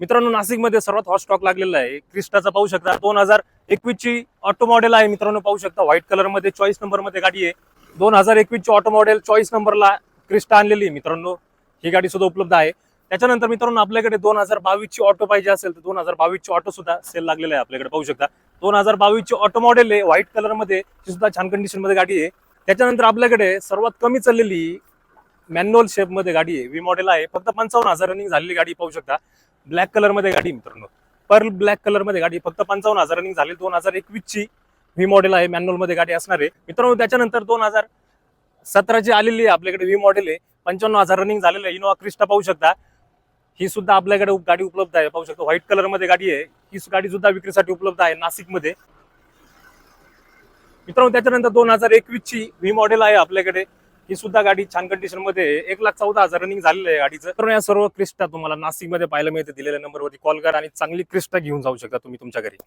मित्रांनो नाशिकमध्ये सर्वात हॉट स्टॉक लागलेला आहे क्रिस्टाचा पाहू शकता 2021 ची ऑटो मॉडेल आहे मित्रांनो पाहू शकता व्हाईट कलर मध्ये चॉईस नंबर मध्ये गाडी आहे 2021 ची ऑटो मॉडेल चॉईस नंबरला क्रिस्टा आणलेली मित्रांनो ही गाडी सुद्धा उपलब्ध आहे। त्याच्यानंतर मित्रांनो आपल्याकडे 2022 ची ऑटो पाहिजे असेल तर 2022 ची ऑटो सुद्धा सेल लागलेला आहे आपल्याकडे पाहू शकता 2022 ची ऑटो मॉडेल आहे व्हाईट कलर मध्ये सुद्धा छान कंडिशन मध्ये गाडी आहे। त्याच्यानंतर आपल्याकडे सर्वात कमी चाललेली मॅन्युअल शेप मध्ये गाडी आहे वी मॉडेल आहे फक्त 55,000 रनिंग झालेली गाडी पाहू शकता ब्लॅक कलर मध्ये गाडी मित्रांनो पर्ल ब्लॅक कलर मध्ये गाडी फक्त 55,000 रनिंग झाली 2021 ची व्ही मॉडेल आहे मॅन्युअल मध्ये गाडी असणार आहे मित्रांनो। त्याच्यानंतर 2017 ची आलेली आहे आपल्याकडे व्ही मॉडेल आहे 55,000 रनिंग झालेलं आहे इनोवा क्रिस्टा पाहू शकता ही सुद्धा आपल्याकडे गाडी उपलब्ध आहे पाहू शकता व्हाईट कलर मध्ये गाडी आहे ही गाडी सुद्धा विक्रीसाठी उपलब्ध आहे नाशिक मध्ये मित्रांनो। त्याच्यानंतर 2021 ची व्ही मॉडेल आहे आपल्याकडे ही सुद्धा गाडी छान कंडिशन मध्ये 1,14,000 रनिंग झालेलं आहे गाडीचं। तर या सर्व क्रिस्टा तुम्हाला नाशिक मध्ये पाहायला मिळते दिलेल्या नंबरवरती कॉल करा आणि चांगली क्रिस्टा घेऊन जाऊ शकता तुम्ही तुमच्या घरी।